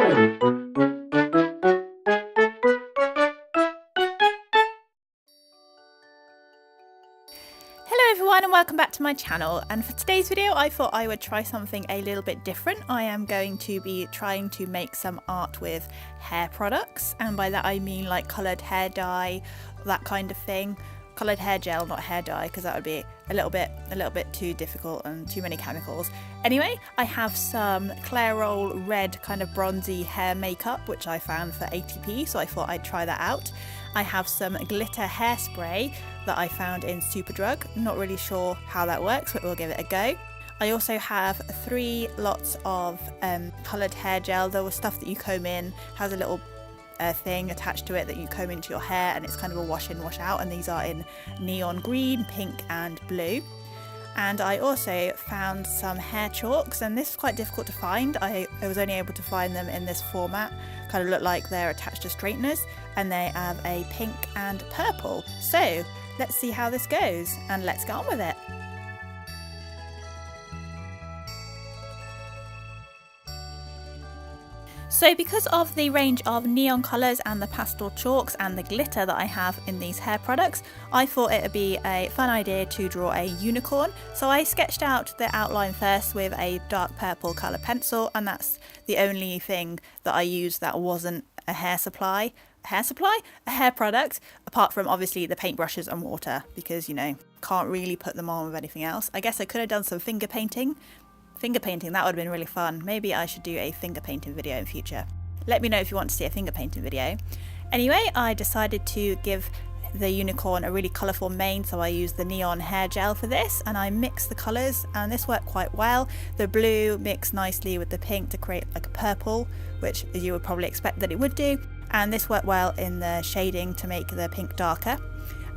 Hello everyone and welcome back to my channel, and for today's video I thought I would try something a little bit different. I am going to be trying to make some art with hair products, and by that I mean like coloured hair dye, that kind of thing. Coloured hair gel, not hair dye, because that would be a little bit too difficult and too many chemicals. Anyway, I have some Clairol red kind of bronzy hair makeup which I found for 80p, so I thought I'd try that out. I have some glitter hairspray that I found in Superdrug. Not really sure how that works, but we'll give it a go. I also have 3 lots of coloured hair gel. There was stuff that you comb in, has a little thing attached to it that you comb into your hair, and it's kind of a wash in wash out, and these are in neon green, pink and blue. And I also found some hair chalks, and this is quite difficult to find. I was only able to find them in this format, kind of look like they're attached to straighteners, and they have a pink and purple. So let's see how this goes and let's get on with it. So because of the range of neon colours and the pastel chalks and the glitter that I have in these hair products, I thought it would be a fun idea to draw a unicorn. So I sketched out the outline first with a dark purple colour pencil, and that's the only thing that I used that wasn't a hair product, apart from obviously the paintbrushes and water, because, you know, can't really put them on with anything else. I guess I could have done some finger painting, that would have been really fun. Maybe I should do a finger painting video in future. Let me know if you want to see a finger painting video. Anyway, I decided to give the unicorn a really colourful mane, so I used the neon hair gel for this, and I mixed the colours, and this worked quite well. The blue mixed nicely with the pink to create like a purple, which you would probably expect that it would do, and this worked well in the shading to make the pink darker.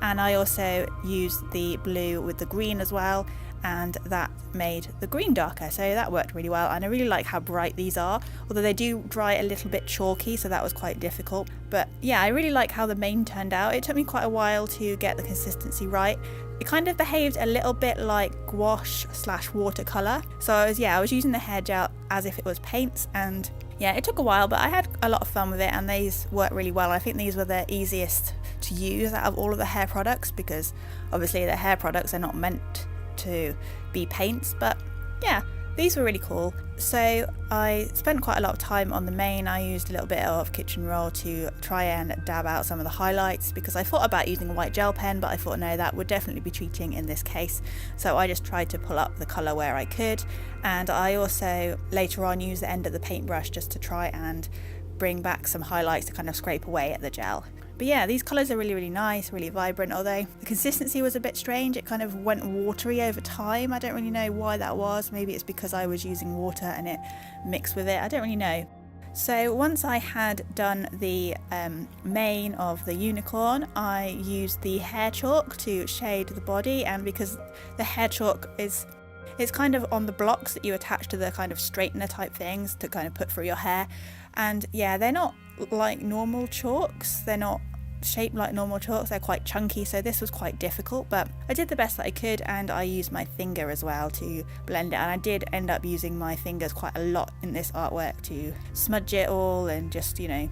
And I also used the blue with the green as well, and that made the green darker, so that worked really well. And I really like how bright these are, although they do dry a little bit chalky, so that was quite difficult. But yeah, I really like how the mane turned out. It took me quite a while to get the consistency right. It kind of behaved a little bit like gouache / watercolour, so I was using the hair gel as if it was paints, and yeah, it took a while, but I had a lot of fun with it, and these worked really well. I think these were the easiest to use out of all of the hair products, because obviously the hair products are not meant to be paints, but yeah, these were really cool. So I spent quite a lot of time on the mane. I used a little bit of kitchen roll to try and dab out some of the highlights, because I thought about using a white gel pen, but I thought no, that would definitely be cheating in this case, so I just tried to pull up the colour where I could. And I also later on used the end of the paintbrush just to try and bring back some highlights to kind of scrape away at the gel. But yeah, these colours are really nice, really vibrant, although the consistency was a bit strange. It kind of went watery over time. I don't really know why that was. Maybe it's because I was using water and it mixed with it. I don't really know. So once I had done the mane of the unicorn, I used the hair chalk to shade the body, and because the hair chalk it's kind of on the blocks that you attach to the kind of straightener type things to kind of put through your hair. And yeah, they're not like normal chalks, they're not shaped like normal chalks, they're quite chunky, so this was quite difficult, but I did the best that I could, and I used my finger as well to blend it, and I did end up using my fingers quite a lot in this artwork to smudge it all and just, you know,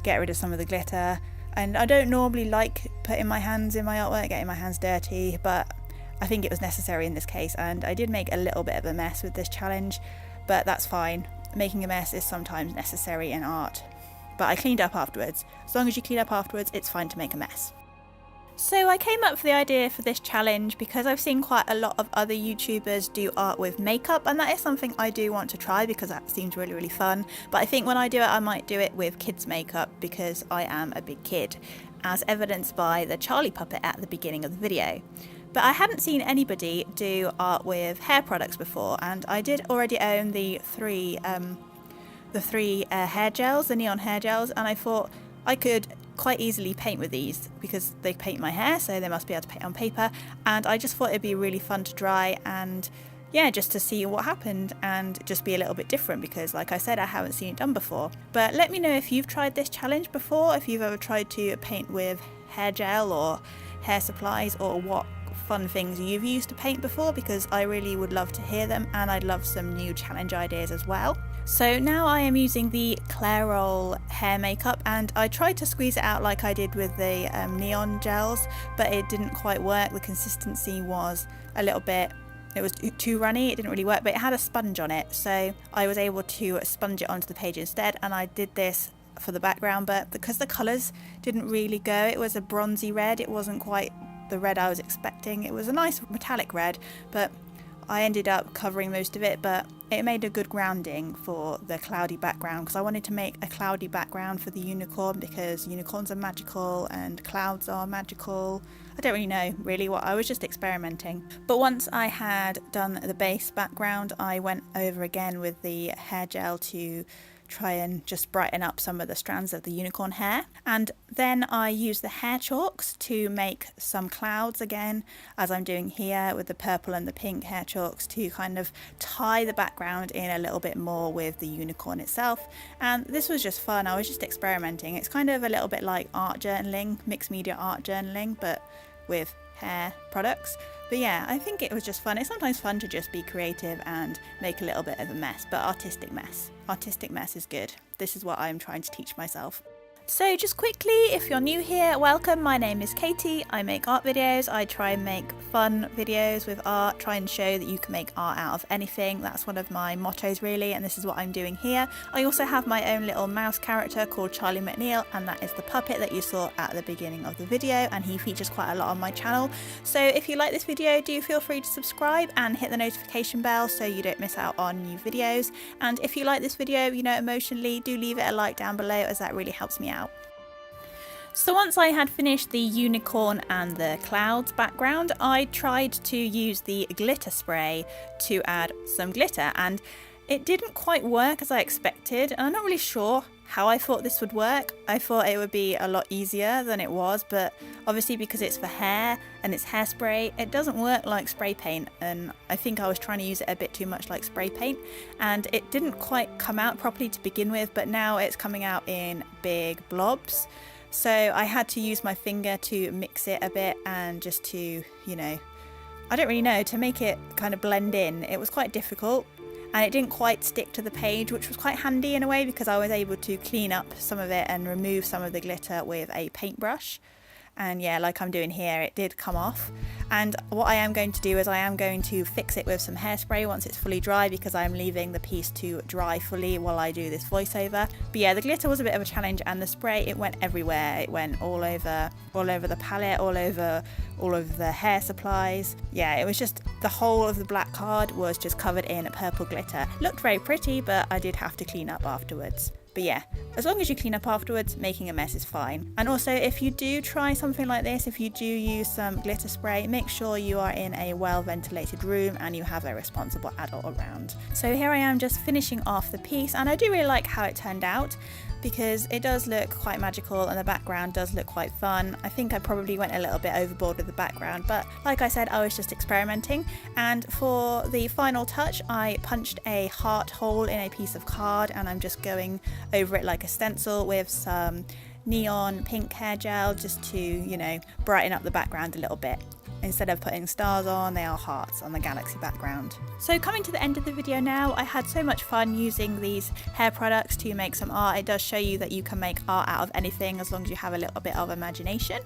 get rid of some of the glitter. And I don't normally like putting my hands in my artwork, getting my hands dirty, but I think it was necessary in this case, and I did make a little bit of a mess with this challenge, but that's fine. Making a mess is sometimes necessary in art. But I cleaned up afterwards. As long as you clean up afterwards, it's fine to make a mess. So I came up with the idea for this challenge because I've seen quite a lot of other YouTubers do art with makeup, and that is something I do want to try because that seems really fun. But I think when I do it, I might do it with kids makeup because I am a big kid, as evidenced by the Charlie puppet at the beginning of the video. But I hadn't seen anybody do art with hair products before, and I did already own the three hair gels, the neon hair gels, and I thought I could quite easily paint with these because they paint my hair, so they must be able to paint on paper, and I just thought it'd be really fun to dry and yeah, just to see what happened and just be a little bit different because, like I said, I haven't seen it done before. But let me know if you've tried this challenge before, if you've ever tried to paint with hair gel or hair supplies, or what fun things you've used to paint before, because I really would love to hear them, and I'd love some new challenge ideas as well. So now I am using the Clairol hair makeup, and I tried to squeeze it out like I did with the neon gels, but it didn't quite work. The consistency was a little bit, it was too runny, it didn't really work, but it had a sponge on it, so I was able to sponge it onto the page instead, and I did this for the background, but because the colours didn't really go, it was a bronzy red, it wasn't quite the red I was expecting. It was a nice metallic red, but I ended up covering most of it, but it made a good grounding for the cloudy background, because I wanted to make a cloudy background for the unicorn, because unicorns are magical and clouds are magical. I don't really know really what, I was just experimenting. But once I had done the base background, I went over again with the hair gel to try and just brighten up some of the strands of the unicorn hair, and then I used the hair chalks to make some clouds again, as I'm doing here with the purple and the pink hair chalks, to kind of tie the background in a little bit more with the unicorn itself. And this was just fun, I was just experimenting. It's kind of a little bit like art journaling, mixed media art journaling, but with hair products. But yeah, I think it was just fun. It's sometimes fun to just be creative and make a little bit of a mess, but artistic mess. Artistic mess is good. This is what I'm trying to teach myself. So just quickly, if you're new here, welcome. My name is Katie. I make art videos. I try and make fun videos with art, try and show that you can make art out of anything. That's one of my mottos really, and this is what I'm doing here. I also have my own little mouse character called Charlie McNeil, and that is the puppet that you saw at the beginning of the video, and he features quite a lot on my channel. So if you like this video, do feel free to subscribe and hit the notification bell so you don't miss out on new videos. And if you like this video, you know, emotionally, do leave it a like down below, as that really helps me out. So once I had finished the unicorn and the clouds background, I tried to use the glitter spray to add some glitter, and it didn't quite work as I expected. I'm not really sure how I thought this would work. I thought it would be a lot easier than it was, but obviously because it's for hair and it's hairspray, it doesn't work like spray paint, and I think I was trying to use it a bit too much like spray paint, and it didn't quite come out properly to begin with, but now it's coming out in big blobs. So I had to use my finger to mix it a bit, and just to, you know, I don't really know, to make it kind of blend in. It was quite difficult, and it didn't quite stick to the page, which was quite handy in a way, because I was able to clean up some of it and remove some of the glitter with a paintbrush. And yeah, like I'm doing here, it did come off. And what I am going to do is I am going to fix it with some hairspray once it's fully dry, because I'm leaving the piece to dry fully while I do this voiceover. But yeah, the glitter was a bit of a challenge, and the spray, it went everywhere. It went all over the palette, all over the hair supplies. Yeah, it was just, the whole of the black card was just covered in purple glitter. Looked very pretty, but I did have to clean up afterwards. But yeah, as long as you clean up afterwards, making a mess is fine. And also, if you do try something like this, if you do use some glitter spray, make sure you are in a well ventilated room and you have a responsible adult around. So here I am just finishing off the piece, and I do really like how it turned out, because it does look quite magical and the background does look quite fun. I think I probably went a little bit overboard with the background, but like I said, I was just experimenting. And for the final touch, I punched a heart hole in a piece of card, and I'm just going over it like a stencil with some neon pink hair gel, just to, you know, brighten up the background a little bit. Instead of putting stars on, they are hearts on the galaxy background. So coming to the end of the video now, I had so much fun using these hair products to make some art. It does show you that you can make art out of anything as long as you have a little bit of imagination.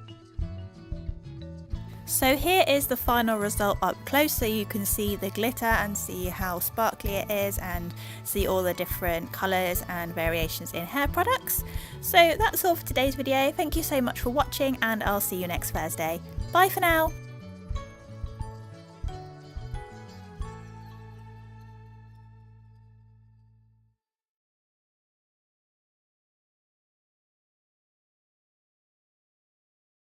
So here is the final result up close, so you can see the glitter and see how sparkly it is, and see all the different colours and variations in hair products. So that's all for today's video. Thank you so much for watching, and I'll see you next Thursday. Bye for now!